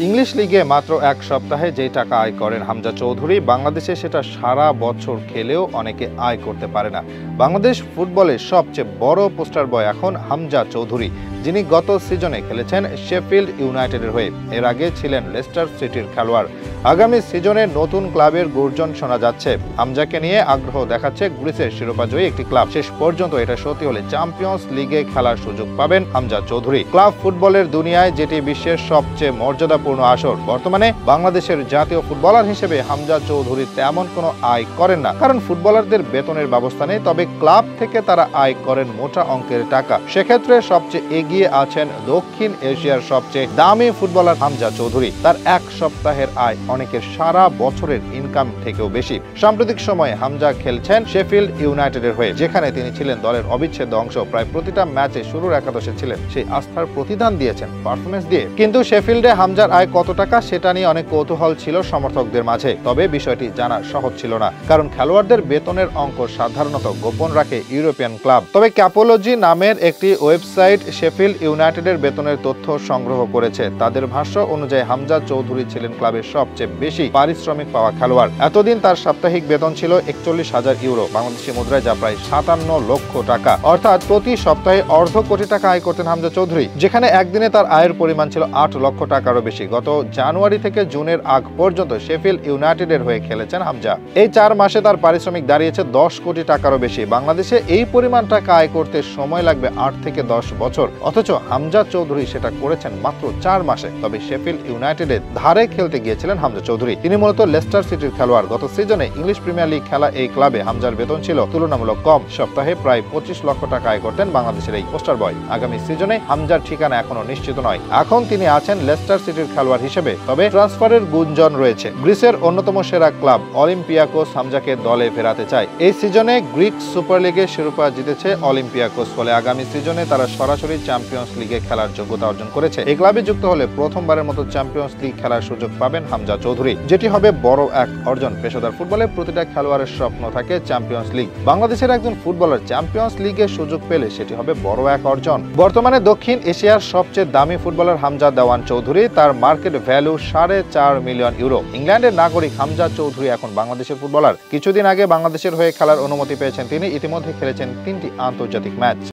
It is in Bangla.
ইংলিশ লিগে মাত্র এক সপ্তাহে যেই টাকা আয় করেন হামজা চৌধুরী, বাংলাদেশে সেটা সারা বছর খেলেও অনেকে আয় করতে পারে না। বাংলাদেশ ফুটবলের সবচেয়ে বড় পোস্টার বয় এখন হামজা চৌধুরী, যিনি গত সিজনে খেলেছেন শেফিল্ড ইউনাইটেডের হয়ে। এর আগে ছিলেন লেস্টার সিটির খেলোয়াড়। আগামী সিজনে নতুন ক্লাবের গুঞ্জন শোনা যাচ্ছে। হামজাকে নিয়ে আগ্রহ দেখাচ্ছে গ্রিসের শিরোপাজয়ী একটি ক্লাব। শেষ পর্যন্ত এটা সত্যি হলে চ্যাম্পিয়ন্স লিগে খেলার সুযোগ পাবেন হামজা চৌধুরী। ক্লাব ফুটবলের দুনিয়ায় যেটি বিশ্বের সবচেয়ে মর্যাদাপূর্ণ আসর, বর্তমানে বাংলাদেশের জাতীয় ফুটবলার হিসেবে হামজা চৌধুরী তেমন কোনো আয় করেন না, কারণ ফুটবলারদের বেতনের ব্যবস্থা নেই। তবে ক্লাব থেকে তারা আয় করেন মোটা অঙ্কের টাকা। সেক্ষেত্রে সবচেয়ে এগিয়ে আছেন দক্ষিণ এশিয়ার সবচেয়ে দামি ফুটবলার হামজা চৌধুরী। তার এক সপ্তাহের আয় অনেকের সারা বছরের ইনকাম থেকেও বেশি। সাম্প্রতিক সময়ে হামজা খেলছেন শেফিল্ড ইউনাইটেডের হয়ে, যেখানে তিনি ছিলেন দলের অবিচ্ছেদ্য অংশ। প্রায় প্রতিটা ম্যাচে শুরুর একাদশে ছিলেন। সেই আস্থার প্রতিদান দিয়েছেন পারফরমেন্স দিয়ে। কিন্তু শেফিল্ডে হামজার আয় কত টাকা, সেটা নিয়ে অনেক কৌতূহল ছিল সমর্থকদের মাঝে। তবে বিষয়টি জানা সহজ ছিল না, কারণ খেলোয়াড়দের বেতনের অঙ্ক সাধারণত গোপন রাখে ইউরোপিয়ান ক্লাব। তবে ক্যাপোলজি নামের একটি ওয়েবসাইট শেফিল্ড ইউনাইটেডের বেতনের তথ্য সংগ্রহ করেছে। তাদের ভাষ্য অনুযায়ী হামজা চৌধুরী ছিলেন ক্লাবের সবচেয়ে বেশি পারিশ্রমিক পাওয়া খেলোয়াড়। এতদিন তার সাপ্তাহিক বেতন ছিল ৪১,০০০ ইউরো, বাংলাদেশি মুদ্রায় যা প্রায় ৫৭ লক্ষ টাকা। অর্থাৎ প্রতি সপ্তাহে অর্ধ কোটি টাকা আয় করতেন হামজা চৌধুরী, যেখানে একদিনে তার আয়ের পরিমাণ ছিল ৮ লক্ষ টাকারও বেশি। গত জানুয়ারি থেকে জুনের আগ পর্যন্ত শেফিল্ড ইউনাইটেডের হয়ে খেলেছেন হামজা। এই ৪ মাসে তার পারিশ্রমিক দাঁড়িয়েছে ১০ কোটি টাকারও বেশি। বাংলাদেশে এই পরিমাণ টাকা আয় করতে সময় লাগবে ৮ থেকে ১০ বছর, অথচ হামজা চৌধুরী সেটা করেছেন মাত্র ৪ মাসে। তবে শেফিল্ড ইউনাইটেডের ধারে খেলতে গিয়েছিলেন হামজা চৌধুরী। তিনি মূলত লেস্টার সিটির খেলোয়াড়। গত সিজনে ইংলিশ প্রিমিয়ার লিগ খেলা এই ক্লাবে হামজার বেতন ছিল তুলনামূলক কম। সপ্তাহে প্রায় ২৫ লক্ষ টাকা আয় করতেন বাংলাদেশের এই পোস্টার বয়। আগামী সিজনে হামজার ঠিকানা এখনো নিশ্চিত নয়। এখন তিনি আছেন লেস্টার সিটির খেলোয়াড় হিসেবে, তবে ট্রান্সফারের গুঞ্জন রয়েছে। গ্রিসের অন্যতম সেরা ক্লাব অলিম্পিয়াকোস হামজাকে দলে ফেরাতে চায়। এই সিজনে গ্রিক সুপার লিগের শিরোপা জিতেছে অলিম্পিয়াকোস, ফলে আগামী সিজনে তারা সরাসরি চ্যাম্পিয়ন্স লিগে খেলার যোগ্যতা অর্জন করেছে। এই ক্লাবে যুক্ত হলে প্রথমবারের মতো চ্যাম্পিয়ন্স লিগ খেলার সুযোগ পাবেন হামজা চৌধুরী, যেটি হবে বড় এক অর্জন। পেশাদার ফুটবলে প্রতিটা খেলোয়াড়ের স্বপ্ন থাকে চ্যাম্পিয়ন্স লিগ। বাংলাদেশের একজন ফুটবলার চ্যাম্পিয়ন্স লিগের সুযোগ পেলে সেটি হবে বড় এক অর্জন। বর্তমানে দক্ষিণ এশিয়ার সবচেয়ে দামি ফুটবলার হামজা দেওয়ান চৌধুরী, তার মার্কেট ভ্যালু ৪.৫ মিলিয়ন ইউরো। ইংল্যান্ডের নাগরিক হামজা চৌধুরী এখন বাংলাদেশের ফুটবলার। কিছুদিন আগে বাংলাদেশের হয়ে খেলার অনুমতি পেয়েছেন তিনি। ইতিমধ্যে খেলেছেন ৩টি আন্তর্জাতিক ম্যাচ।